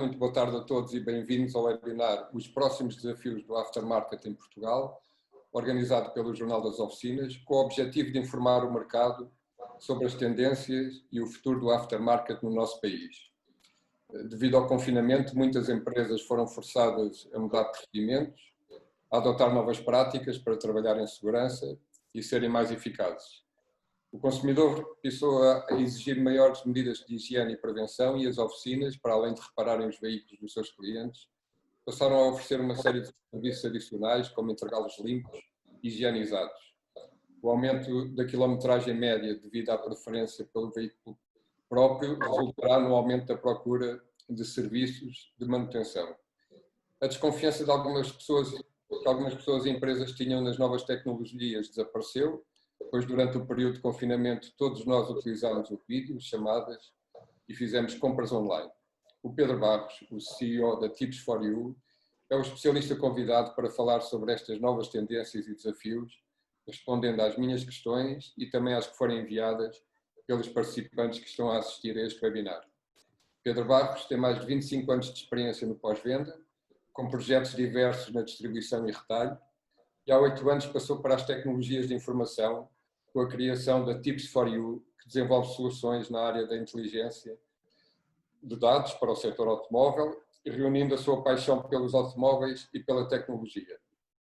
Muito boa tarde a todos e bem-vindos ao webinar Os Próximos Desafios do Aftermarket em Portugal, organizado pelo Jornal das Oficinas, com o objetivo de informar o mercado sobre as tendências e o futuro do aftermarket no nosso país. Devido ao confinamento, muitas empresas foram forçadas a mudar procedimentos, a adotar novas práticas para trabalhar em segurança e serem mais eficazes. O consumidor passou a exigir maiores medidas de higiene e prevenção e as oficinas, para além de repararem os veículos dos seus clientes, passaram a oferecer uma série de serviços adicionais, como entregá-los limpos e higienizados. O aumento da quilometragem média devido à preferência pelo veículo próprio resultará no aumento da procura de serviços de manutenção. A desconfiança de algumas pessoas e empresas tinham nas novas tecnologias desapareceu, pois durante o período de confinamento todos nós utilizámos o vídeo, chamadas e fizemos compras online. O Pedro Barros, o CEO da Tips4U, é o especialista convidado para falar sobre estas novas tendências e desafios, respondendo às minhas questões e também às que forem enviadas pelos participantes que estão a assistir a este webinar. Pedro Barros tem mais de 25 anos de experiência no pós-venda, com projetos diversos na distribuição e retalho, e há 8 anos passou para as tecnologias de informação, com a criação da Tips4U, que desenvolve soluções na área da inteligência de dados para o setor automóvel, reunindo a sua paixão pelos automóveis e pela tecnologia.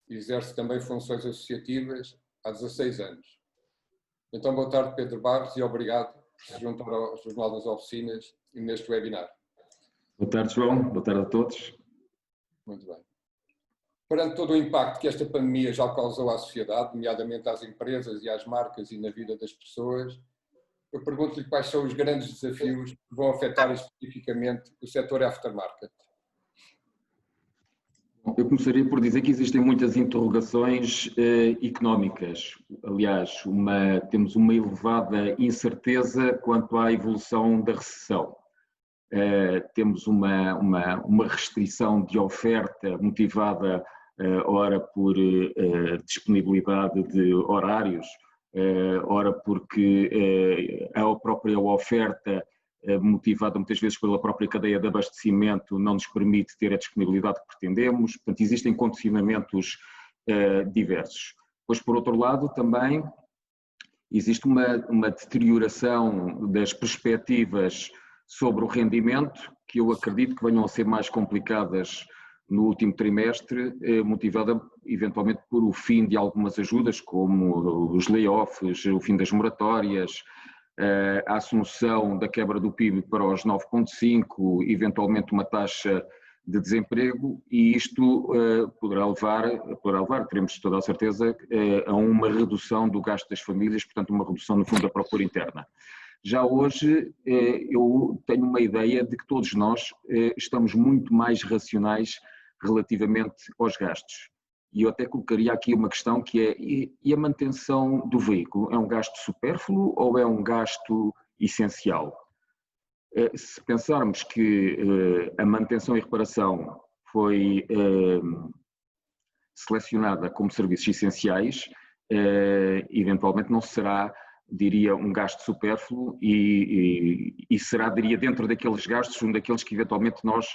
Exerce também funções associativas há 16 anos. Então, boa tarde, Pedro Barros, e obrigado por se juntar ao Jornal das Oficinas e neste webinar. Boa tarde, João. Boa tarde a todos. Muito bem. Perante todo o impacto que esta pandemia já causou à sociedade, nomeadamente às empresas e às marcas e na vida das pessoas, eu pergunto-lhe quais são os grandes desafios que vão afetar especificamente o setor aftermarket. Eu começaria por dizer que existem muitas interrogações económicas. Aliás, temos uma elevada incerteza quanto à evolução da recessão. Temos uma restrição de oferta motivada ora por disponibilidade de horários, ora porque a própria oferta motivada muitas vezes pela própria cadeia de abastecimento não nos permite ter a disponibilidade que pretendemos. Portanto, existem condicionamentos diversos. Pois, por outro lado, também existe uma deterioração das perspectivas sobre o rendimento, que eu acredito que venham a ser mais complicadas no último trimestre, motivada eventualmente por o fim de algumas ajudas, como os layoffs, o fim das moratórias, a assunção da quebra do PIB para os 9,5%, eventualmente uma taxa de desemprego, e isto poderá levar, teremos toda a certeza, a uma redução do gasto das famílias, portanto uma redução no fundo da procura interna. Já hoje eu tenho uma ideia de que todos nós estamos muito mais racionais relativamente aos gastos. E eu até colocaria aqui uma questão que é, e a manutenção do veículo? É um gasto supérfluo ou é um gasto essencial? Se pensarmos que a manutenção e reparação foi selecionada como serviços essenciais, eventualmente não será, diria, um gasto supérfluo e será, diria, dentro daqueles gastos, um daqueles que eventualmente nós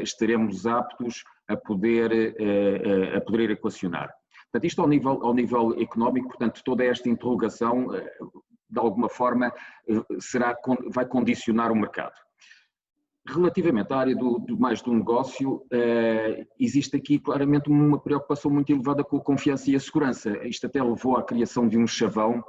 estaremos aptos a poder equacionar. Portanto, isto ao nível económico, portanto, toda esta interrogação, de alguma forma, vai condicionar o mercado. Relativamente à área mais do negócio, existe aqui claramente uma preocupação muito elevada com a confiança e a segurança. Isto até levou à criação de um chavão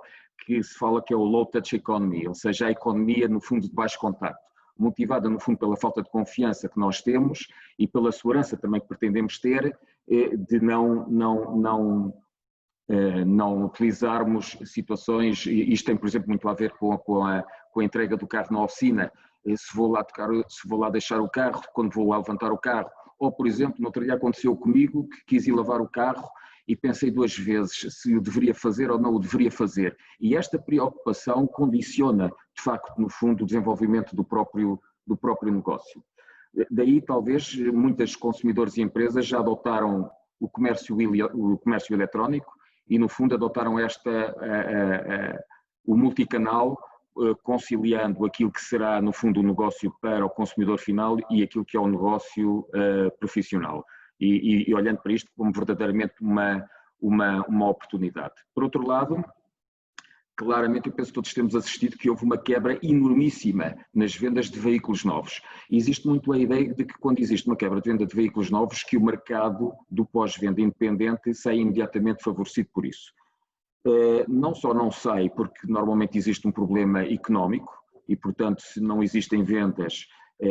que se fala que é o low touch economy, ou seja, a economia no fundo de baixo contacto, motivada no fundo pela falta de confiança que nós temos e pela segurança também que pretendemos ter, de não utilizarmos situações, isto tem por exemplo muito a ver com a entrega do carro na oficina, se vou lá deixar o carro, quando vou lá levantar o carro, ou por exemplo, no outro dia aconteceu comigo que quis ir lavar o carro e pensei 2 vezes se o deveria fazer ou não o deveria fazer. E esta preocupação condiciona, de facto, no fundo, o desenvolvimento do próprio negócio. Daí, talvez, muitos consumidores e empresas já adotaram o comércio eletrónico e, no fundo, adotaram o multicanal conciliando aquilo que será, no fundo, o negócio para o consumidor final e aquilo que é o negócio profissional. E olhando para isto como verdadeiramente uma oportunidade. Por outro lado, claramente eu penso que todos temos assistido que houve uma quebra enormíssima nas vendas de veículos novos. E existe muito a ideia de que quando existe uma quebra de venda de veículos novos, que o mercado do pós-venda independente sai imediatamente favorecido por isso. Não só não sai porque normalmente existe um problema económico e, portanto, se não existem vendas,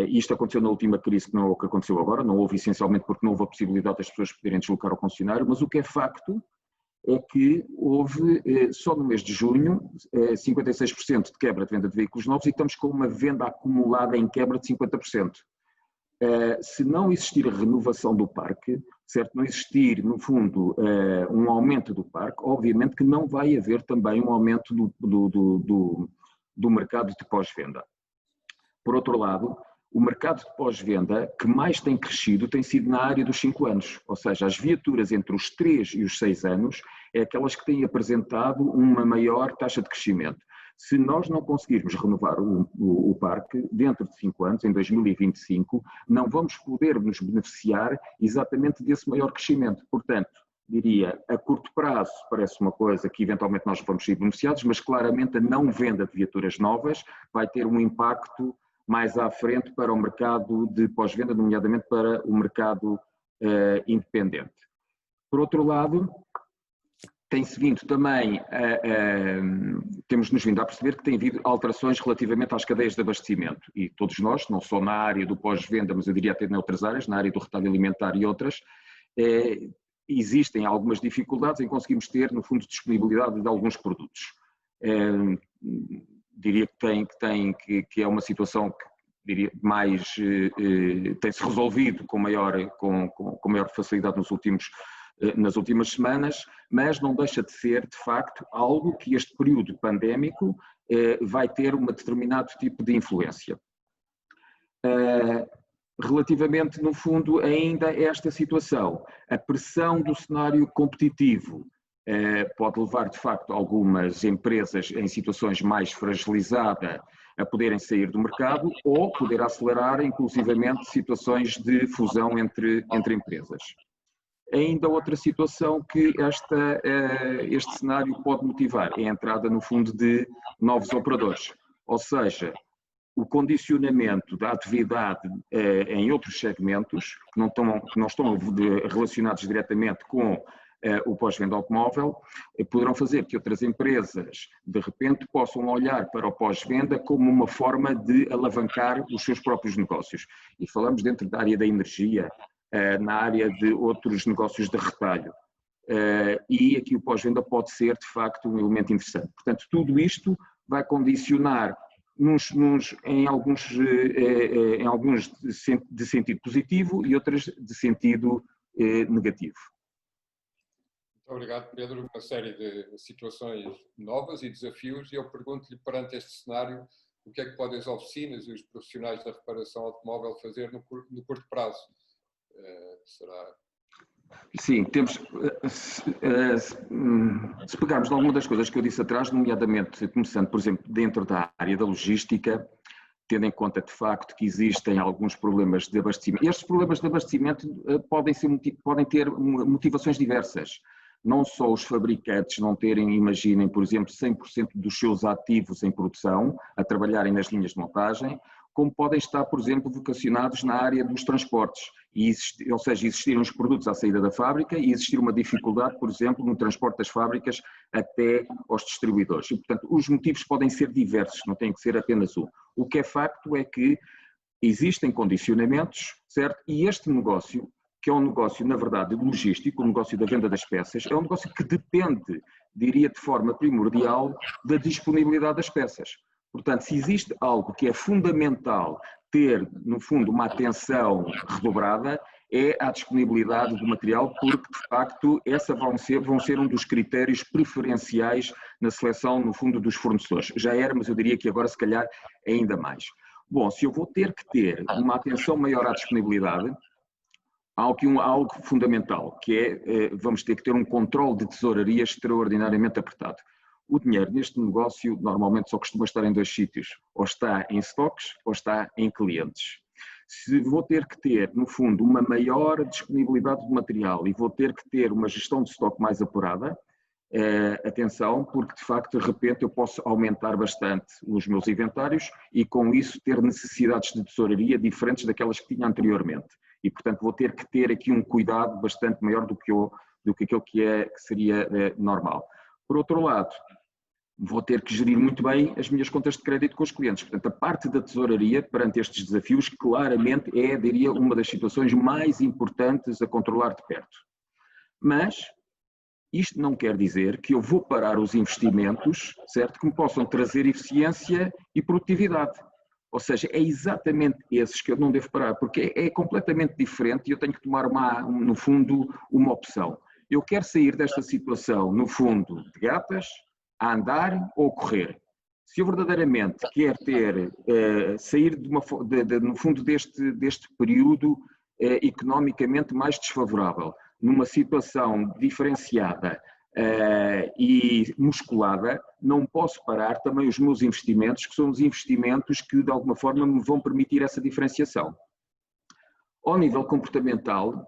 isto aconteceu na última crise, que não é o que aconteceu agora, não houve essencialmente porque não houve a possibilidade das pessoas poderem deslocar ao concessionário, mas o que é facto é que houve, só no mês de junho, 56% de quebra de venda de veículos novos e estamos com uma venda acumulada em quebra de 50%. Se não existir a renovação do parque, certo? Não existir, no fundo, um aumento do parque, obviamente que não vai haver também um aumento do mercado de pós-venda. Por outro lado, o mercado de pós-venda que mais tem crescido tem sido na área dos 5 anos, ou seja, as viaturas entre os 3 e os 6 anos é aquelas que têm apresentado uma maior taxa de crescimento. Se nós não conseguirmos renovar o parque dentro de 5 anos, em 2025, não vamos poder nos beneficiar exatamente desse maior crescimento. Portanto, diria, a curto prazo parece uma coisa que eventualmente nós vamos ser beneficiados, mas claramente a não venda de viaturas novas vai ter um impacto mais à frente para o mercado de pós-venda, nomeadamente para o mercado independente. Por outro lado, tem-se vindo também, temos-nos vindo a perceber que tem havido alterações relativamente às cadeias de abastecimento e todos nós, não só na área do pós-venda, mas eu diria até em outras áreas, na área do retalho alimentar e outras, existem algumas dificuldades em conseguirmos ter, no fundo, disponibilidade de alguns produtos. Diria que é uma situação que diria, mais tem-se resolvido com maior facilidade nas últimas semanas, mas não deixa de ser, de facto, algo que este período pandémico vai ter um determinado tipo de influência. Relativamente, no fundo, ainda a esta situação, a pressão do cenário competitivo pode levar, de facto, algumas empresas em situações mais fragilizadas a poderem sair do mercado ou poder acelerar, inclusivamente, situações de fusão entre empresas. Ainda outra situação que este cenário pode motivar é a entrada, no fundo, de novos operadores, ou seja, o condicionamento da atividade em outros segmentos que não estão relacionados diretamente com o pós-venda automóvel, poderão fazer que outras empresas, de repente, possam olhar para o pós-venda como uma forma de alavancar os seus próprios negócios. E falamos dentro da área da energia, na área de outros negócios de retalho. E aqui o pós-venda pode ser, de facto, um elemento interessante. Portanto, tudo isto vai condicionar em alguns de sentido positivo e outras de sentido negativo. Muito obrigado, Pedro. Uma série de situações novas e desafios, e eu pergunto-lhe, perante este cenário, o que é que podem as oficinas e os profissionais da reparação automóvel fazer no curto prazo? Será... Sim, temos, se pegarmos alguma das coisas que eu disse atrás, nomeadamente, começando, por exemplo, dentro da área da logística, tendo em conta, de facto, que existem alguns problemas de abastecimento. Estes problemas de abastecimento podem ter motivações diversas. Não só os fabricantes não terem, imaginem, por exemplo, 100% dos seus ativos em produção, a trabalharem nas linhas de montagem, como podem estar, por exemplo, vocacionados na área dos transportes, ou seja, existirem os produtos à saída da fábrica e existir uma dificuldade, por exemplo, no transporte das fábricas até aos distribuidores. E, portanto, os motivos podem ser diversos, não tem que ser apenas um. O que é facto é que existem condicionamentos, certo? E este negócio, que é um negócio, na verdade, logístico, o negócio da venda das peças, é um negócio que depende, diria de forma primordial, da disponibilidade das peças. Portanto, se existe algo que é fundamental ter, no fundo, uma atenção redobrada, é a disponibilidade do material, porque, de facto, essa vão ser um dos critérios preferenciais na seleção, no fundo, dos fornecedores. Já era, mas eu diria que agora, se calhar, ainda mais. Bom, se eu vou ter que ter uma atenção maior à disponibilidade, há algo fundamental, que é, vamos ter que ter um controle de tesouraria extraordinariamente apertado. O dinheiro neste negócio normalmente só costuma estar em dois sítios, ou está em stocks ou está em clientes. Se vou ter que ter, no fundo, uma maior disponibilidade de material e vou ter que ter uma gestão de estoque mais apurada, atenção, porque de facto, de repente, eu posso aumentar bastante os meus inventários e com isso ter necessidades de tesouraria diferentes daquelas que tinha anteriormente. E, portanto, vou ter que ter aqui um cuidado bastante maior do que aquilo que seria normal. Por outro lado, vou ter que gerir muito bem as minhas contas de crédito com os clientes. Portanto, a parte da tesouraria perante estes desafios claramente diria, uma das situações mais importantes a controlar de perto. Mas isto não quer dizer que eu vou parar os investimentos, certo, que me possam trazer eficiência e produtividade. Ou seja, é exatamente esses que eu não devo parar, porque é completamente diferente e eu tenho que tomar, no fundo, uma opção. Eu quero sair desta situação, no fundo, de gatas, a andar ou a correr. Se eu verdadeiramente quero sair no fundo deste período economicamente mais desfavorável, numa situação diferenciada e musculada, não posso parar também os meus investimentos, que são os investimentos que de alguma forma me vão permitir essa diferenciação. Ao nível comportamental,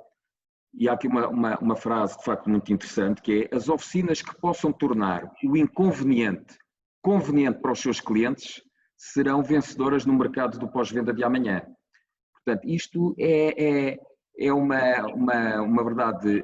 e há aqui uma frase de facto muito interessante, que é: as oficinas que possam tornar o inconveniente conveniente para os seus clientes serão vencedoras no mercado do pós-venda de amanhã. Portanto, isto é uma verdade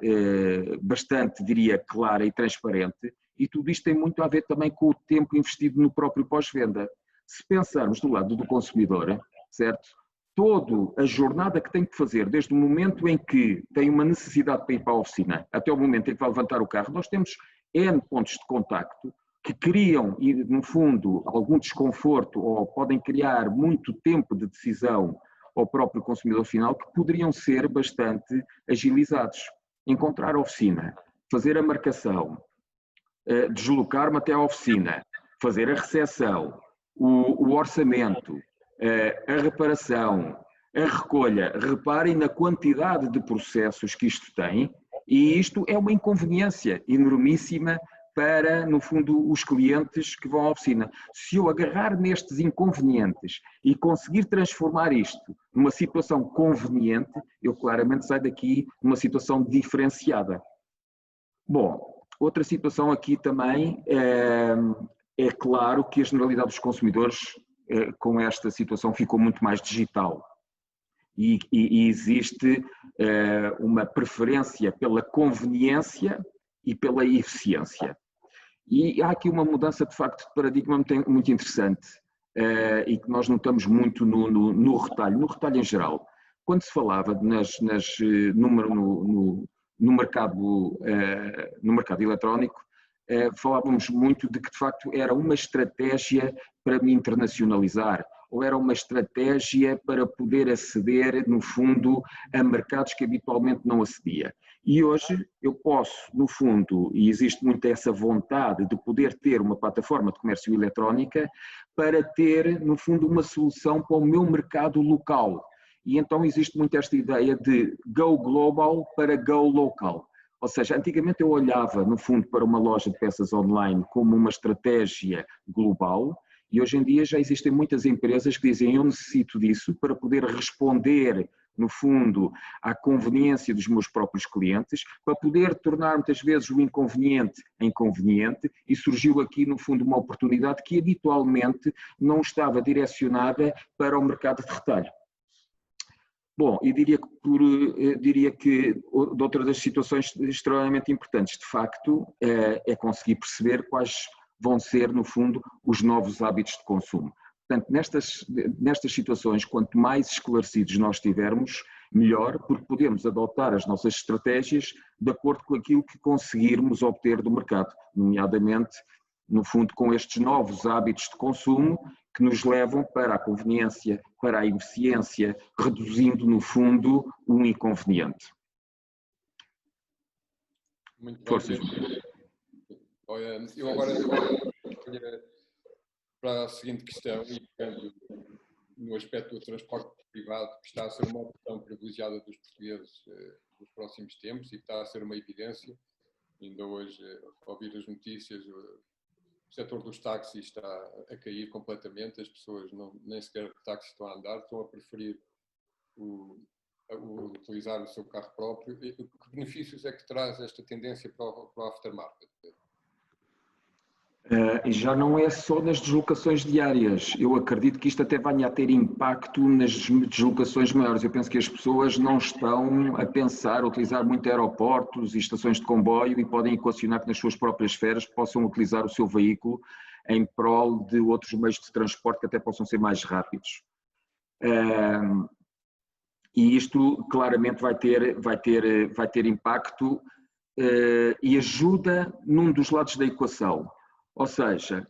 bastante, diria, clara e transparente, e tudo isto tem muito a ver também com o tempo investido no próprio pós-venda. Se pensarmos do lado do consumidor, certo? Toda a jornada que tem que fazer, desde o momento em que tem uma necessidade para ir para a oficina, até o momento em que vai levantar o carro, nós temos N pontos de contacto que criam, no fundo, algum desconforto ou podem criar muito tempo de decisão ao próprio consumidor final, que poderiam ser bastante agilizados. Encontrar a oficina, fazer a marcação, deslocar-me até à oficina, fazer a recepção, o orçamento, a reparação, a recolha. Reparem na quantidade de processos que isto tem, e isto é uma inconveniência enormíssima para, no fundo, os clientes que vão à oficina. Se eu agarrar nestes inconvenientes e conseguir transformar isto numa situação conveniente, eu claramente saio daqui numa situação diferenciada. Bom, outra situação aqui também é claro que a generalidade dos consumidores com esta situação ficou muito mais digital e existe uma preferência pela conveniência e pela eficiência. E há aqui uma mudança de facto de paradigma muito interessante e que nós notamos muito no retalho em geral. Quando se falava no mercado eletrónico, falávamos muito de que de facto era uma estratégia para me internacionalizar, ou era uma estratégia para poder aceder, no fundo, a mercados que habitualmente não acedia. E hoje eu posso, no fundo, e existe muito essa vontade de poder ter uma plataforma de comércio eletrónica para ter, no fundo, uma solução para o meu mercado local. E então existe muito esta ideia de go global para go local. Ou seja, antigamente eu olhava, no fundo, para uma loja de peças online como uma estratégia global, e hoje em dia já existem muitas empresas que dizem: eu necessito disso para poder responder, no fundo, à conveniência dos meus próprios clientes, para poder tornar muitas vezes o inconveniente em conveniente, e surgiu aqui, no fundo, uma oportunidade que habitualmente não estava direcionada para o mercado de retalho. Bom, e diria que outra das situações extremamente importantes, de facto, é conseguir perceber quais vão ser, no fundo, os novos hábitos de consumo. Portanto, nestas situações, quanto mais esclarecidos nós estivermos, melhor, porque podemos adotar as nossas estratégias de acordo com aquilo que conseguirmos obter do mercado, nomeadamente, no fundo, com estes novos hábitos de consumo que nos levam para a conveniência, para a eficiência, reduzindo, no fundo, um inconveniente. Muito bem. Eu agora para a seguinte questão, e pegando no aspecto do transporte privado, que está a ser uma opção privilegiada dos portugueses nos próximos tempos e que está a ser uma evidência. Ainda hoje, ao ouvir as notícias, setor dos táxis está a cair completamente, as pessoas nem sequer de táxi estão a andar, estão a preferir utilizar o seu carro próprio. Que benefícios é que traz esta tendência para o aftermarket? Já não é só nas deslocações diárias. Eu acredito que isto até venha a ter impacto nas deslocações maiores. Eu penso que as pessoas não estão a pensar, a utilizar muito aeroportos e estações de comboio e podem equacionar que nas suas próprias férias possam utilizar o seu veículo em prol de outros meios de transporte que até possam ser mais rápidos. E isto claramente vai ter impacto e ajuda num dos lados da equação. Ou seja,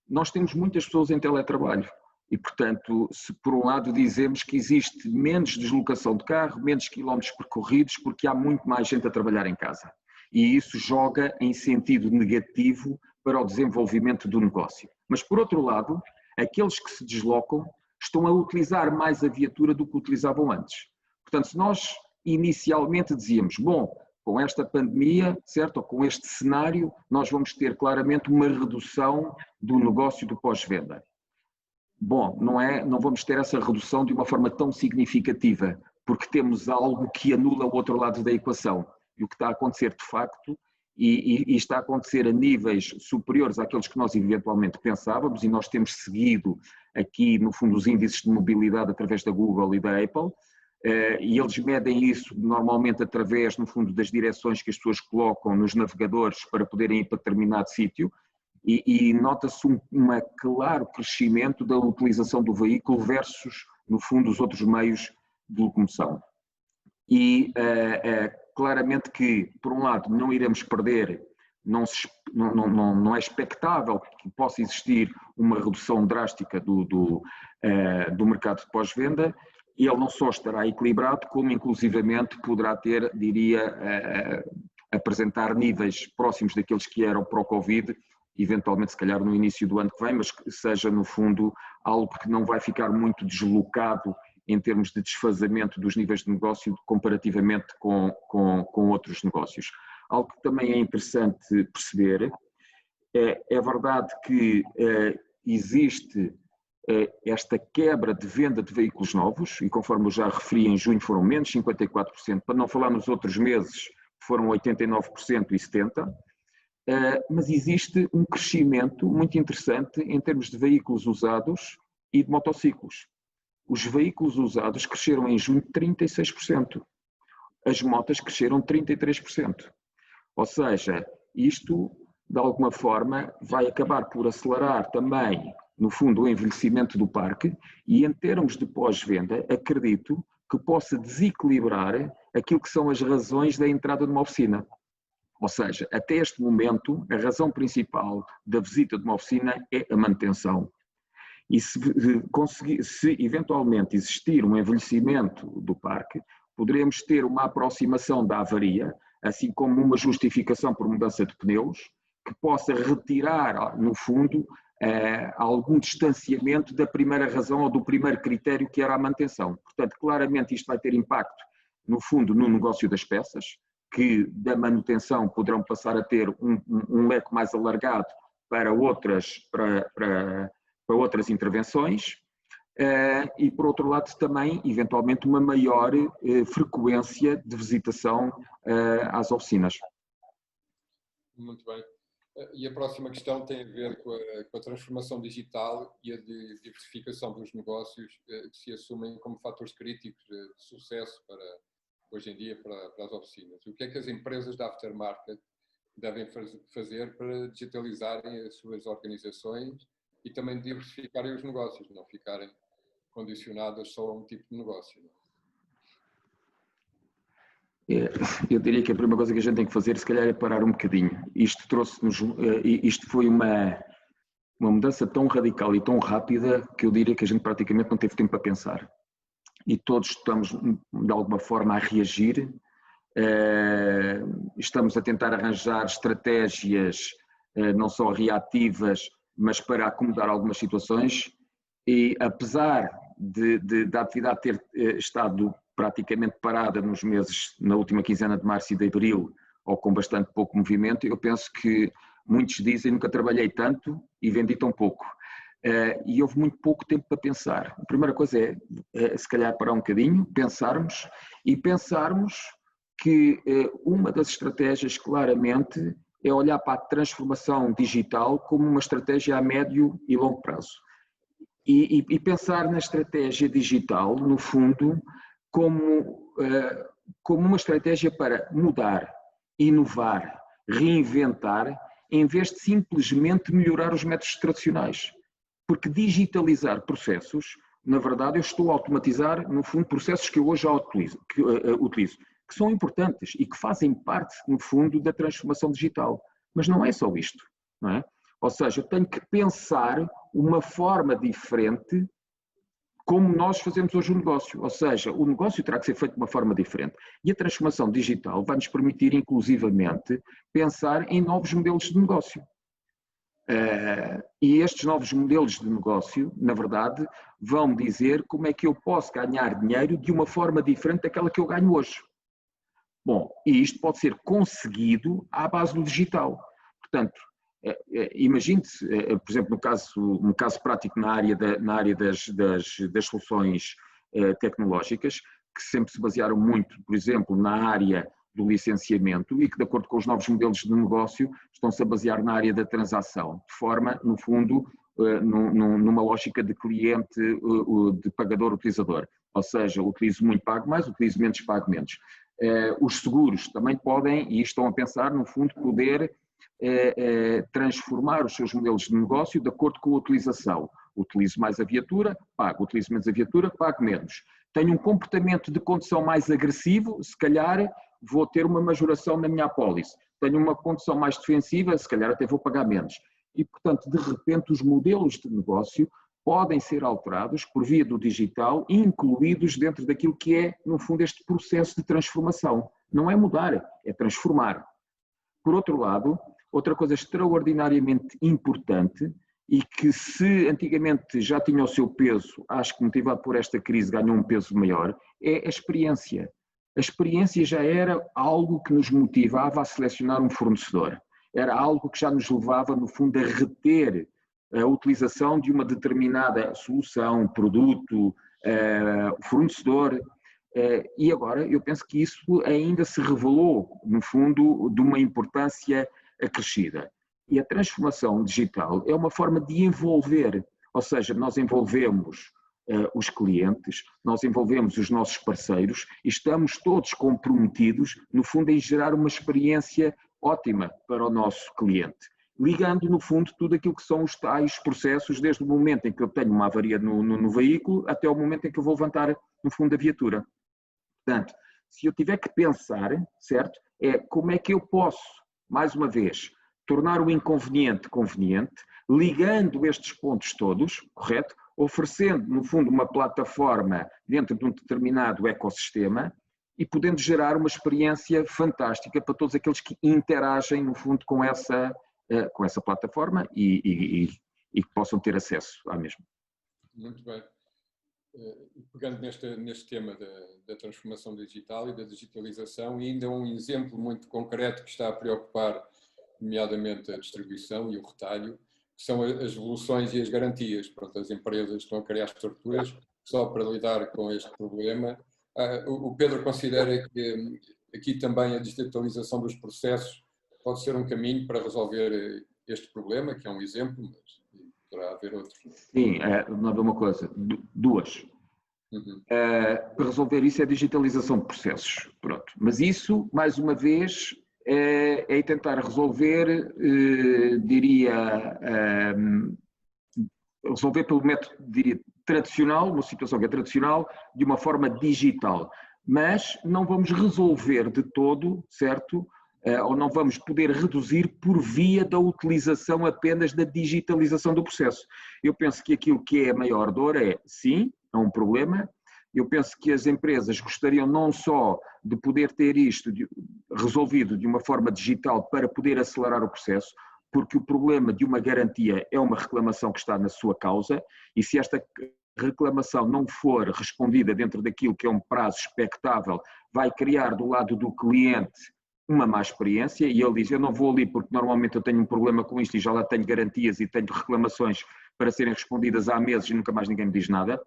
nós temos muitas pessoas em teletrabalho e, portanto, se por um lado dizemos que existe menos deslocação de carro, menos quilómetros percorridos, porque há muito mais gente a trabalhar em casa. E isso joga em sentido negativo para o desenvolvimento do negócio. Mas, por outro lado, aqueles que se deslocam estão a utilizar mais a viatura do que utilizavam antes. Portanto, se nós inicialmente dizíamos, bom, com esta pandemia, certo, ou com este cenário, nós vamos ter claramente uma redução do negócio do pós-venda. Bom, não vamos ter essa redução de uma forma tão significativa, porque temos algo que anula o outro lado da equação. E o que está a acontecer de facto, e está a acontecer a níveis superiores àqueles que nós eventualmente pensávamos, e nós temos seguido aqui, no fundo, os índices de mobilidade através da Google e da Apple, e eles medem isso normalmente através, no fundo, das direções que as pessoas colocam nos navegadores para poderem ir para determinado sítio, e nota-se um claro crescimento da utilização do veículo versus, no fundo, os outros meios de locomoção. E claramente que, por um lado, não iremos perder, não é expectável que possa existir uma redução drástica do mercado de pós-venda. Ele não só estará equilibrado, como inclusivamente poderá ter, apresentar níveis próximos daqueles que eram para o Covid, eventualmente se calhar no início do ano que vem, mas que seja no fundo algo que não vai ficar muito deslocado em termos de desfazamento dos níveis de negócio comparativamente com outros negócios. Algo que também é interessante perceber, é verdade que existe esta quebra de venda de veículos novos, e conforme eu já referi, em junho foram menos 54%, para não falar nos outros meses, foram 89% e 70%, mas existe um crescimento muito interessante em termos de veículos usados e de motociclos. Os veículos usados cresceram em junho 36%, as motas cresceram 33%. Ou seja, isto, de alguma forma, vai acabar por acelerar também, no fundo, o envelhecimento do parque e, em termos de pós-venda, acredito que possa desequilibrar aquilo que são as razões da entrada de uma oficina. Ou seja, até este momento, a razão principal da visita de uma oficina é a manutenção. E se eventualmente existir um envelhecimento do parque, poderemos ter uma aproximação da avaria, assim como uma justificação por mudança de pneus, que possa retirar, no fundo, algum distanciamento da primeira razão ou do primeiro critério que era a manutenção. Portanto, claramente isto vai ter impacto, no fundo, no negócio das peças, que da manutenção poderão passar a ter um leque mais alargado para outras intervenções, e por outro lado também, eventualmente, uma maior frequência de visitação às oficinas. Muito bem. E a próxima questão tem a ver com a transformação digital e a diversificação dos negócios que se assumem como fatores críticos de sucesso para, hoje em dia, para as oficinas. O que é que as empresas da aftermarket devem fazer para digitalizarem as suas organizações e também diversificarem os negócios, não ficarem condicionadas só a um tipo de negócio? Eu diria que a primeira coisa que a gente tem que fazer, se calhar, é parar um bocadinho. Isto foi uma mudança tão radical e tão rápida que eu diria que a gente praticamente não teve tempo para pensar. E todos estamos, de alguma forma, a reagir. Estamos a tentar arranjar estratégias não só reativas, mas para acomodar algumas situações. E apesar da atividade ter estado praticamente parada nos meses, na última quinzena de março e de abril, ou com bastante pouco movimento, eu penso que Muitos dizem, nunca trabalhei tanto e vendi tão pouco. E houve muito pouco tempo para pensar. A primeira coisa é se calhar parar um bocadinho, pensarmos que uma das estratégias claramente é olhar para a transformação digital como uma estratégia a médio e longo prazo. E pensar na estratégia digital, no fundo, como uma estratégia para mudar, inovar, reinventar, em vez de simplesmente melhorar os métodos tradicionais. Porque digitalizar processos, na verdade, eu estou a automatizar, no fundo, processos que eu hoje já utilizo, que são importantes e que fazem parte, no fundo, da transformação digital. Mas não é só isto, não é? Ou seja, eu tenho que pensar uma forma diferente como nós fazemos hoje o negócio. Ou seja, o negócio terá que ser feito de uma forma diferente. E a transformação digital vai nos permitir, inclusivamente, pensar em novos modelos de negócio. E estes novos modelos de negócio, na verdade, vão dizer como é que eu posso ganhar dinheiro de uma forma diferente daquela que eu ganho hoje. Bom, e isto pode ser conseguido à base do digital. Portanto, imagine-se, por exemplo, no caso prático na área das soluções tecnológicas, que sempre se basearam muito, por exemplo, na área do licenciamento e que, de acordo com os novos modelos de negócio, estão-se a basear na área da transação, de forma, no fundo, numa lógica de cliente, de pagador-utilizador. Ou seja, utilizo muito, pago mais, utilizo menos, pago menos. Os seguros também podem, e estão a pensar, no fundo, poder transformar os seus modelos de negócio de acordo com a utilização. Utilizo mais a viatura, pago. Utilizo menos a viatura, pago menos. Tenho um comportamento de condução mais agressivo, se calhar vou ter uma majoração na minha apólice. Tenho uma condução mais defensiva, se calhar até vou pagar menos. E, portanto, de repente, os modelos de negócio podem ser alterados por via do digital, incluídos dentro daquilo que é, no fundo, este processo de transformação. Não é mudar, é transformar. Por outro lado, outra coisa extraordinariamente importante e que, se antigamente já tinha o seu peso, acho que motivado por esta crise ganhou um peso maior, é a experiência. A experiência já era algo que nos motivava a selecionar um fornecedor. Era algo que já nos levava, no fundo, a reter a utilização de uma determinada solução, produto, fornecedor. E agora eu penso que isso ainda se revelou, no fundo, de uma importância acrescida. E a transformação digital é uma forma de envolver, ou seja, nós envolvemos os clientes, nós envolvemos os nossos parceiros e estamos todos comprometidos, no fundo, em gerar uma experiência ótima para o nosso cliente, ligando, no fundo, tudo aquilo que são os tais processos, desde o momento em que eu tenho uma avaria no veículo até o momento em que eu vou levantar, no fundo, a viatura. Portanto, se eu tiver que pensar, certo, é como é que eu posso, mais uma vez, tornar o inconveniente conveniente, ligando estes pontos todos, correto? Oferecendo, no fundo, uma plataforma dentro de um determinado ecossistema e podendo gerar uma experiência fantástica para todos aqueles que interagem, no fundo, com essa plataforma e que possam ter acesso à mesma. Muito bem. Pegando neste tema da transformação digital e da digitalização, e ainda um exemplo muito concreto que está a preocupar, nomeadamente a distribuição e o retalho, que são as evoluções e as garantias. Pronto, as empresas estão a criar estruturas só para lidar com este problema. O Pedro considera que aqui também a digitalização dos processos pode ser um caminho para resolver este problema, que é um exemplo, mas poderá haver outros. Sim, não haver uma coisa, duas. Para resolver isso é a digitalização de processos. Pronto. Mas isso, mais uma vez, é tentar resolver, resolver pelo método, diria, tradicional, uma situação que é tradicional, de uma forma digital. Mas não vamos resolver de todo, certo? Ou não vamos poder reduzir por via da utilização apenas da digitalização do processo. Eu penso que aquilo que é a maior dor é, sim, é um problema. Eu penso que as empresas gostariam não só de poder ter isto resolvido de uma forma digital para poder acelerar o processo, porque o problema de uma garantia é uma reclamação que está na sua causa, e se esta reclamação não for respondida dentro daquilo que é um prazo expectável, vai criar do lado do cliente uma má experiência e ele diz, eu não vou ali porque normalmente eu tenho um problema com isto e já lá tenho garantias e tenho reclamações para serem respondidas há meses e nunca mais ninguém me diz nada.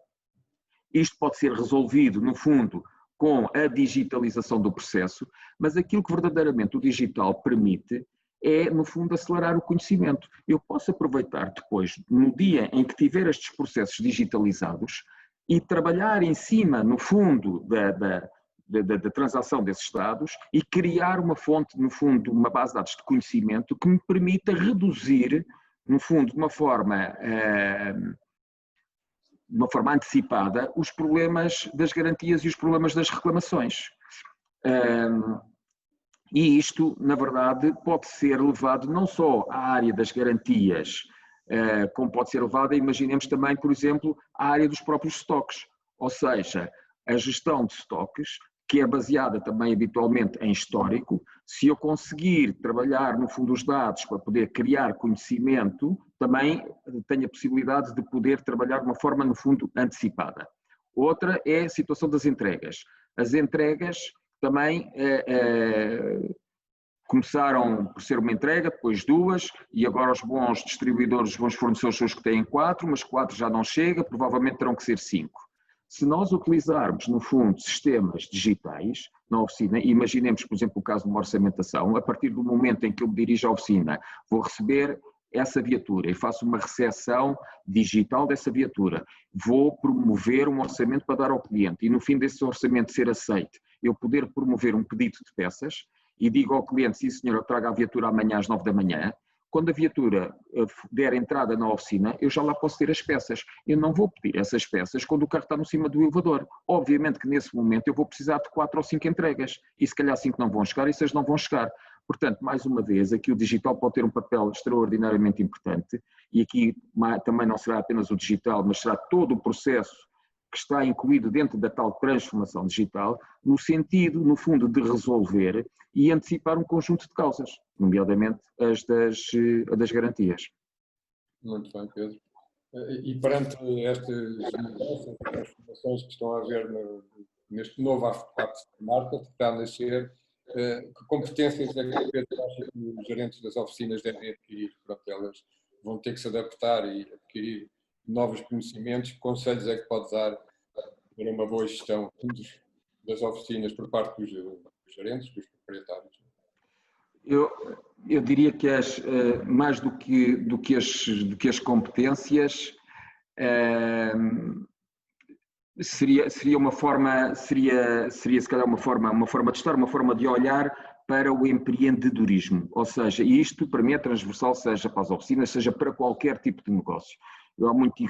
Isto pode ser resolvido, no fundo, com a digitalização do processo, mas aquilo que verdadeiramente o digital permite é, no fundo, acelerar o conhecimento. Eu posso aproveitar depois, no dia em que tiver estes processos digitalizados, e trabalhar em cima, no fundo, da transação desses dados e criar uma fonte, no fundo, uma base de dados de conhecimento que me permita reduzir, no fundo, de uma forma antecipada, os problemas das garantias e os problemas das reclamações. E isto, na verdade, pode ser levado não só à área das garantias, como pode ser levado, imaginemos também, por exemplo, à área dos próprios estoques, ou seja, a gestão de estoques, que é baseada também habitualmente em histórico. Se eu conseguir trabalhar, no fundo, os dados para poder criar conhecimento, também tenho a possibilidade de poder trabalhar de uma forma, no fundo, antecipada. Outra é a situação das entregas. As entregas também começaram por ser uma entrega, depois duas, e agora os bons distribuidores, os bons fornecedores são os que têm 4, mas 4 já não chega, provavelmente terão que ser 5. Se nós utilizarmos, no fundo, sistemas digitais na oficina, imaginemos, por exemplo, o caso de uma orçamentação, a partir do momento em que eu me dirijo à oficina, vou receber essa viatura e faço uma recepção digital dessa viatura, vou promover um orçamento para dar ao cliente e no fim desse orçamento ser aceite, eu poder promover um pedido de peças e digo ao cliente, sim senhor, eu trago a viatura amanhã às 9 da manhã, quando a viatura der entrada na oficina, eu já lá posso ter as peças. Eu não vou pedir essas peças quando o carro está no cima do elevador. Obviamente que nesse momento eu vou precisar de 4 ou 5 entregas. E se calhar 5 não vão chegar e 6 não vão chegar. Portanto, mais uma vez, aqui o digital pode ter um papel extraordinariamente importante. E aqui também não será apenas o digital, mas será todo o processo que está incluído dentro da tal transformação digital, no sentido, no fundo, de resolver e antecipar um conjunto de causas, nomeadamente as das garantias. Muito bem, Pedro. E perante estas mudanças, transformações que estão a haver neste novo aftermarket que está a nascer, que competências é que Pedro acha que os gerentes das oficinas devem adquirir? Pronto, elas vão ter que se adaptar e adquirir novos conhecimentos. Que conselhos é que pode dar para uma boa gestão das oficinas por parte dos gerentes, dos proprietários? Eu diria que mais do que as competências, seria uma forma, se calhar uma forma de estar, uma forma de olhar para o empreendedorismo. Ou seja, e isto para mim é transversal, seja para as oficinas, seja para qualquer tipo de negócio. Eu há muito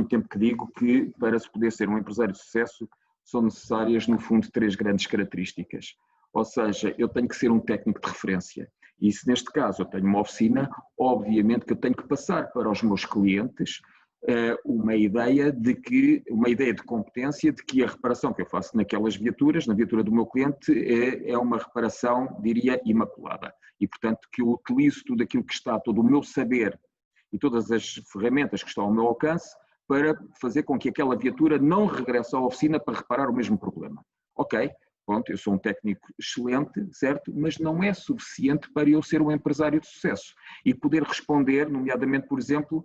tempo que digo que para se poder ser um empresário de sucesso são necessárias, no fundo, 3 grandes características. Ou seja, eu tenho que ser um técnico de referência. E se neste caso eu tenho uma oficina, obviamente que eu tenho que passar para os meus clientes uma ideia de competência de que a reparação que eu faço naquelas viaturas, na viatura do meu cliente, é uma reparação, diria, imaculada. E, portanto, que eu utilizo tudo aquilo que está, todo o meu saber e todas as ferramentas que estão ao meu alcance para fazer com que aquela viatura não regresse à oficina para reparar o mesmo problema. Ok, pronto, eu sou um técnico excelente, certo? Mas não é suficiente para eu ser um empresário de sucesso e poder responder, nomeadamente, por exemplo,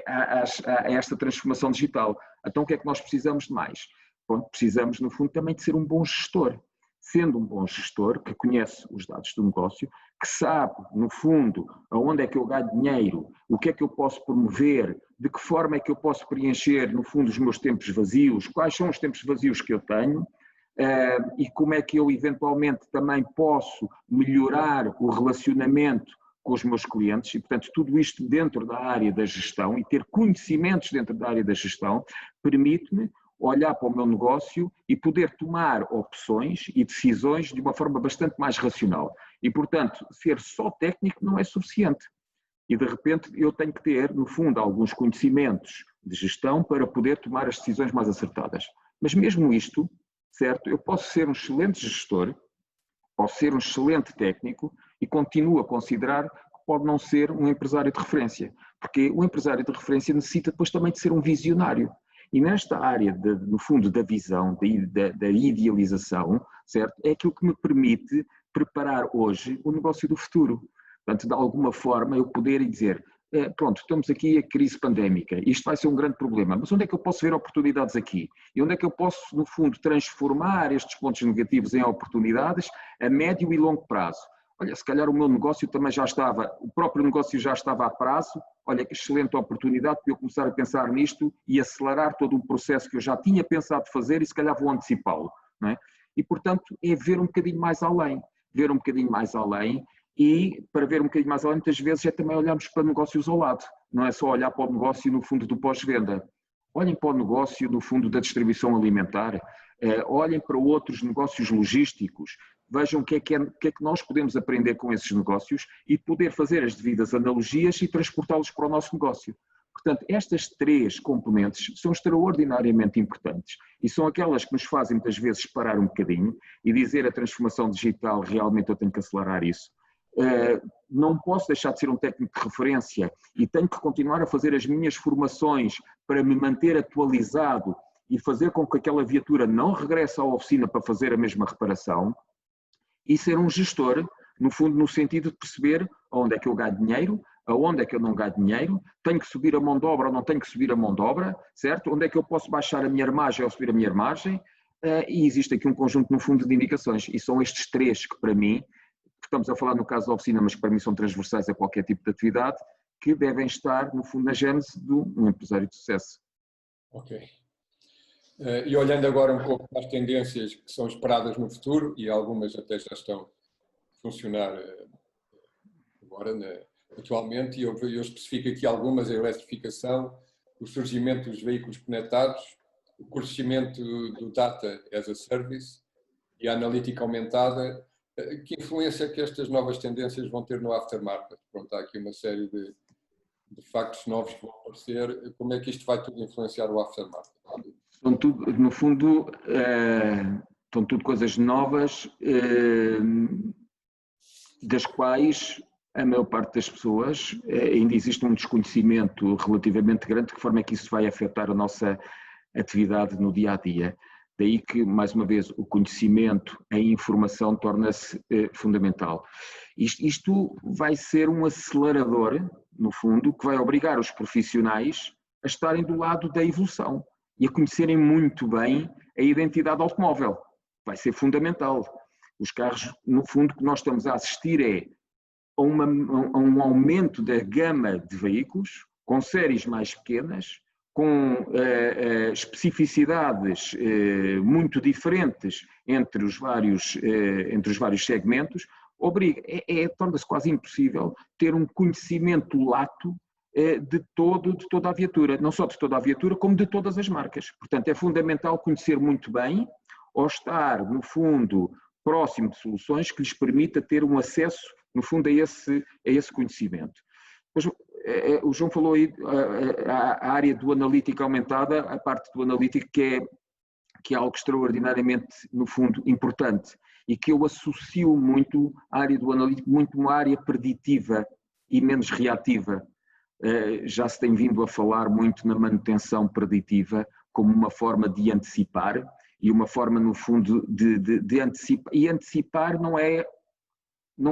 a esta transformação digital. Então, o que é que nós precisamos de mais? Pronto, precisamos, no fundo, também de ser um bom gestor. Sendo um bom gestor, que conhece os dados do negócio, que sabe, no fundo, aonde é que eu ganho dinheiro, o que é que eu posso promover, de que forma é que eu posso preencher, no fundo, os meus tempos vazios, quais são os tempos vazios que eu tenho, e como é que eu, eventualmente, também posso melhorar o relacionamento com os meus clientes e, portanto, tudo isto dentro da área da gestão e ter conhecimentos dentro da área da gestão permite-me olhar para o meu negócio e poder tomar opções e decisões de uma forma bastante mais racional. E, portanto, ser só técnico não é suficiente. E, de repente, eu tenho que ter, no fundo, alguns conhecimentos de gestão para poder tomar as decisões mais acertadas. Mas mesmo isto, certo, eu posso ser um excelente gestor, posso ser um excelente técnico e continuo a considerar que pode não ser um empresário de referência. Porque o empresário de referência necessita depois também de ser um visionário. E nesta área, no fundo, da visão, da idealização, certo, é aquilo que me permite preparar hoje o negócio do futuro. Portanto, de alguma forma, eu poder dizer, pronto, estamos aqui a crise pandémica, isto vai ser um grande problema, mas onde é que eu posso ver oportunidades aqui? E onde é que eu posso, no fundo, transformar estes pontos negativos em oportunidades a médio e longo prazo? Olha, se calhar o meu negócio também já estava, o próprio negócio já estava a prazo, olha que excelente oportunidade para eu começar a pensar nisto e acelerar todo um processo que eu já tinha pensado fazer e se calhar vou antecipá-lo, não é? E, portanto, é ver um bocadinho mais além, e para ver um bocadinho mais além, muitas vezes é também olharmos para negócios ao lado, não é só olhar para o negócio no fundo do pós-venda. Olhem para o negócio no fundo da distribuição alimentar, olhem para outros negócios logísticos, vejam o que é que nós podemos aprender com esses negócios e poder fazer as devidas analogias e transportá-los para o nosso negócio. Portanto, estas 3 componentes são extraordinariamente importantes e são aquelas que nos fazem muitas vezes parar um bocadinho e dizer a transformação digital, realmente eu tenho que acelerar isso. Não posso deixar de ser um técnico de referência e tenho que continuar a fazer as minhas formações para me manter atualizado e fazer com que aquela viatura não regresse à oficina para fazer a mesma reparação e ser um gestor, no fundo, no sentido de perceber onde é que eu ganho dinheiro, aonde é que eu não ganho dinheiro, tenho que subir a mão de obra ou não tenho que subir a mão de obra, certo? Onde é que eu posso baixar a minha armagem ou subir a minha armagem, e existe aqui um conjunto, no fundo, de indicações, e são estes 3 que, para mim, estamos a falar no caso da oficina, mas que para mim são transversais a qualquer tipo de atividade, que devem estar, no fundo, na gênese de um empresário de sucesso. Ok. E olhando agora um pouco para as tendências que são esperadas no futuro, e algumas até já estão a funcionar agora, atualmente, e eu especifico aqui algumas: a eletrificação, o surgimento dos veículos conectados, o crescimento do Data as a Service e a analítica aumentada. Que influência é que estas novas tendências vão ter no aftermarket? Pronto, há aqui uma série de factos novos que vão aparecer. Como é que isto vai tudo influenciar o aftermarket? São tudo, no fundo, são tudo coisas novas, das quais a maior parte das pessoas ainda existe um desconhecimento relativamente grande de que forma é que isso vai afetar a nossa atividade no dia a dia. Daí que, mais uma vez, o conhecimento, a informação torna-se fundamental. Isto vai ser um acelerador, no fundo, que vai obrigar os profissionais a estarem do lado da evolução e a conhecerem muito bem a identidade automóvel. Vai ser fundamental. Os carros, no fundo, o que nós estamos a assistir é a um aumento da gama de veículos, com séries mais pequenas, com especificidades muito diferentes entre os vários segmentos, torna-se quase impossível ter um conhecimento lato de toda a viatura, não só de toda a viatura, como de todas as marcas. Portanto, é fundamental conhecer muito bem, ou estar, no fundo, próximo de soluções que lhes permita ter um acesso, no fundo, a esse conhecimento. Pois, o João falou aí a área do analítica aumentada, a parte do analítico que é algo extraordinariamente, no fundo, importante e que eu associo muito à área do analítico, muito uma área preditiva e menos reativa. Já se tem vindo a falar muito na manutenção preditiva como uma forma de antecipar e uma forma, no fundo, de antecipar. E antecipar não é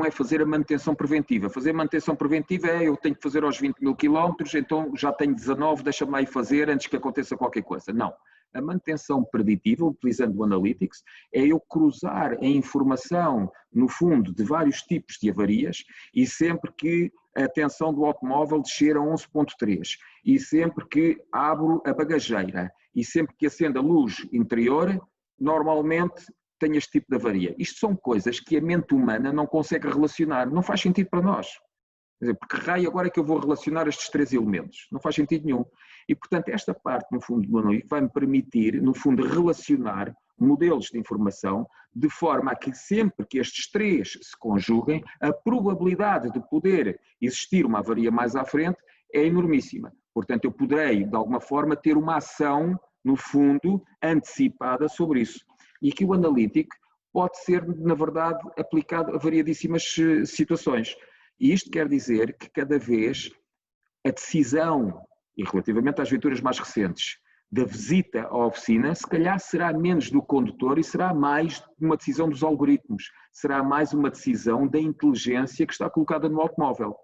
fazer a manutenção preventiva. Fazer a manutenção preventiva é eu tenho que fazer aos 20 mil quilómetros, então já tenho 19, deixa-me lá ir fazer antes que aconteça qualquer coisa. Não. A manutenção preditiva, utilizando o Analytics, é eu cruzar a informação, no fundo, de vários tipos de avarias e sempre que a tensão do automóvel descer a 11.3 e sempre que abro a bagageira e sempre que acendo a luz interior, normalmente tem este tipo de avaria. Isto são coisas que a mente humana não consegue relacionar, não faz sentido para nós. Quer dizer, porque raio agora é que eu vou relacionar estes 3 elementos? Não faz sentido nenhum. E, portanto, esta parte, no fundo, do analítico vai-me permitir, no fundo, relacionar modelos de informação de forma a que sempre que estes 3 se conjuguem, a probabilidade de poder existir uma avaria mais à frente é enormíssima. Portanto, eu poderei, de alguma forma, ter uma ação, no fundo, antecipada sobre isso. E aqui o analítico pode ser, na verdade, aplicado a variedíssimas situações. E isto quer dizer que cada vez a decisão, e relativamente às viaturas mais recentes, da visita à oficina, se calhar será menos do condutor e será mais uma decisão dos algoritmos, será mais uma decisão da inteligência que está colocada no automóvel.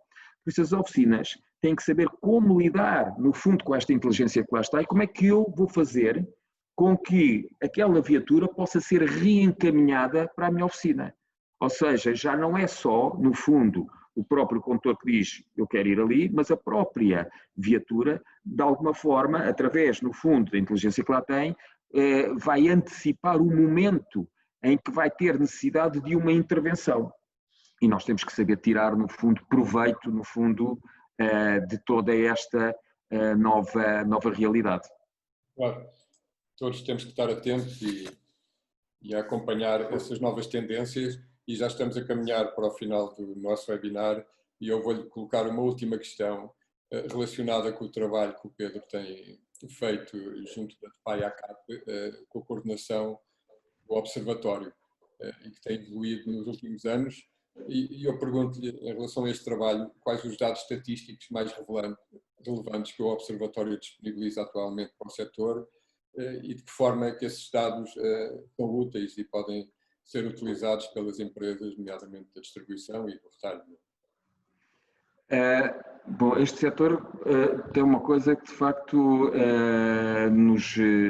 Por isso as oficinas têm que saber como lidar, no fundo, com esta inteligência que lá está e como é que eu vou fazer com que aquela viatura possa ser reencaminhada para a minha oficina. Ou seja, já não é só, no fundo, o próprio condutor que diz eu quero ir ali, mas a própria viatura, de alguma forma, através, no fundo, da inteligência que lá tem, vai antecipar o momento em que vai ter necessidade de uma intervenção. E nós temos que saber tirar, no fundo, proveito, no fundo, de toda esta nova realidade. Claro, todos temos que estar atentos e a acompanhar essas novas tendências, e já estamos a caminhar para o final do nosso webinar e eu vou-lhe colocar uma última questão relacionada com o trabalho que o Pedro tem feito junto da PAI-ACAP, com a coordenação do Observatório, e que tem evoluído nos últimos anos. E eu pergunto-lhe, em relação a este trabalho, quais os dados estatísticos mais relevantes que o Observatório disponibiliza atualmente para o setor e de que forma é que esses dados são úteis e podem ser utilizados pelas empresas, nomeadamente da distribuição e do retalho. Bom, este setor tem uma coisa que de facto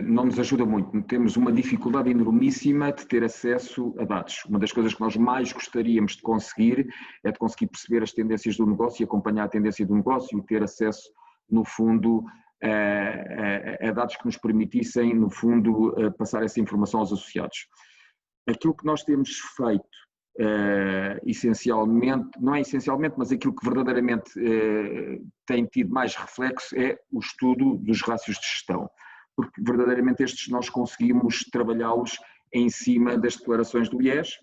não nos ajuda muito. Temos uma dificuldade enormíssima de ter acesso a dados. Uma das coisas que nós mais gostaríamos de conseguir é de conseguir perceber as tendências do negócio e acompanhar a tendência do negócio e ter acesso, no fundo, a dados que nos permitissem, no fundo, passar essa informação aos associados. Aquilo que nós temos feito, essencialmente, não é essencialmente, mas aquilo que verdadeiramente tem tido mais reflexo é o estudo dos rácios de gestão, porque verdadeiramente estes nós conseguimos trabalhá-los em cima das declarações do IES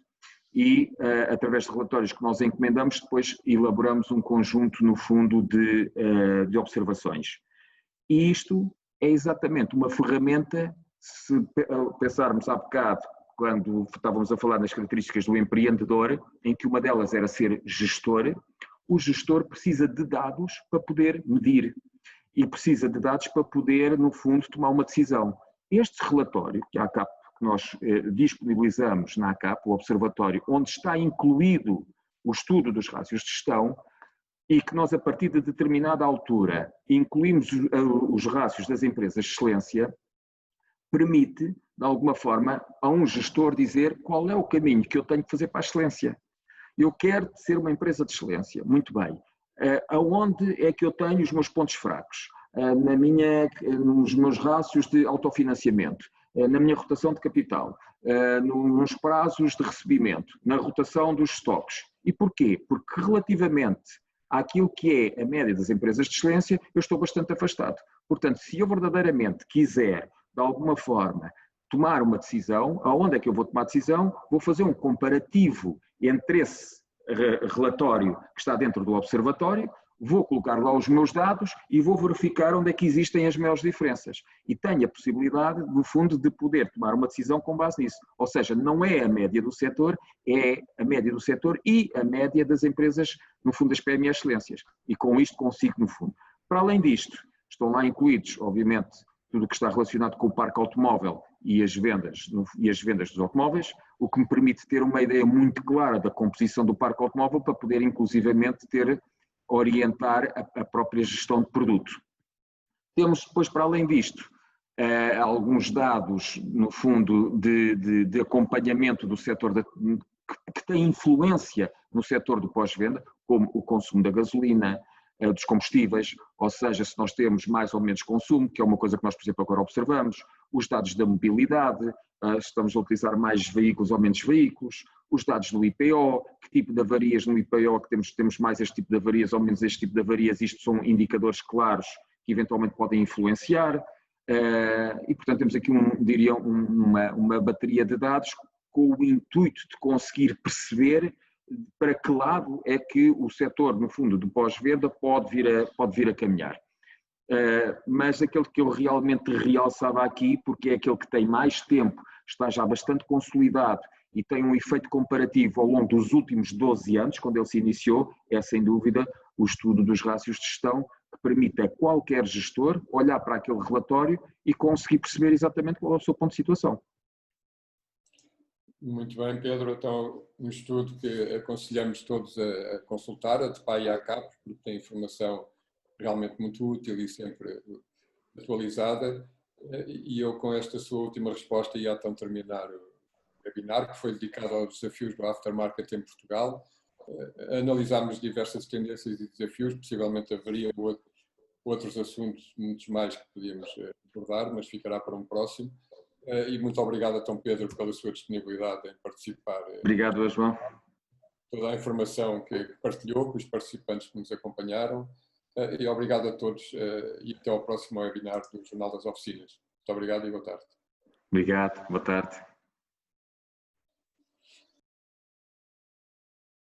e, através de relatórios que nós encomendamos, depois elaboramos um conjunto, no fundo, de observações. E isto é exatamente uma ferramenta, se pensarmos há bocado, quando estávamos a falar das características do empreendedor, em que uma delas era ser gestor, o gestor precisa de dados para poder medir e precisa de dados para poder, no fundo, tomar uma decisão. Este relatório que a ACAP, que nós disponibilizamos na ACAP, o Observatório, onde está incluído o estudo dos rácios de gestão, e que nós, a partir de determinada altura, incluímos os rácios das empresas de excelência, permite, de alguma forma, a um gestor dizer qual é o caminho que eu tenho que fazer para a excelência. Eu quero ser uma empresa de excelência, muito bem. Aonde é que eu tenho os meus pontos fracos? Nos meus rácios de autofinanciamento, na minha rotação de capital, nos prazos de recebimento, na rotação dos estoques. E porquê? Porque relativamente àquilo que é a média das empresas de excelência, eu estou bastante afastado. Portanto, se eu verdadeiramente quiser, de alguma forma, tomar uma decisão, aonde é que eu vou tomar decisão? Vou fazer um comparativo entre esse relatório que está dentro do observatório, vou colocar lá os meus dados e vou verificar onde é que existem as maiores diferenças. E tenho a possibilidade, no fundo, de poder tomar uma decisão com base nisso. Ou seja, não é a média do setor, é a média do setor e a média das empresas, no fundo, das PME Excelências. E com isto consigo, no fundo. Para além disto, estão lá incluídos, obviamente, tudo o que está relacionado com o parque automóvel e as vendas dos automóveis, o que me permite ter uma ideia muito clara da composição do parque automóvel para poder, inclusivamente, orientar a própria gestão de produto. Temos depois, para além disto, alguns dados, no fundo, de acompanhamento do setor que tem influência no setor do pós-venda, como o consumo da gasolina, dos combustíveis, ou seja, se nós temos mais ou menos consumo, que é uma coisa que nós, por exemplo, agora observamos, os dados da mobilidade, estamos a utilizar mais veículos ou menos veículos, os dados do IPO, que tipo de avarias no IPO, que temos mais este tipo de avarias ou menos este tipo de avarias, isto são indicadores claros que eventualmente podem influenciar, e portanto temos aqui, uma bateria de dados com o intuito de conseguir perceber para que lado é que o setor, no fundo, do pós-venda pode vir a caminhar. Mas aquele que eu realmente realçava aqui, porque é aquele que tem mais tempo, está já bastante consolidado e tem um efeito comparativo ao longo dos últimos 12 anos, quando ele se iniciou, é sem dúvida o estudo dos rácios de gestão, que permite a qualquer gestor olhar para aquele relatório e conseguir perceber exatamente qual é o seu ponto de situação. Muito bem, Pedro. Então, um estudo que aconselhamos todos a consultar, a DPA e a ACAP, porque tem informação realmente muito útil e sempre atualizada. E eu, com esta sua última resposta, ia então terminar o webinar, que foi dedicado aos desafios do aftermarket em Portugal. Analisámos diversas tendências e desafios, possivelmente haveria outros assuntos, muitos mais que podíamos abordar, mas ficará para um próximo. E muito obrigado, então, Pedro, pela sua disponibilidade em participar. Obrigado, João. Toda a informação que partilhou com os participantes que nos acompanharam. E obrigado a todos e até ao próximo webinar do Jornal das Oficinas. Muito obrigado e boa tarde. Obrigado, boa tarde.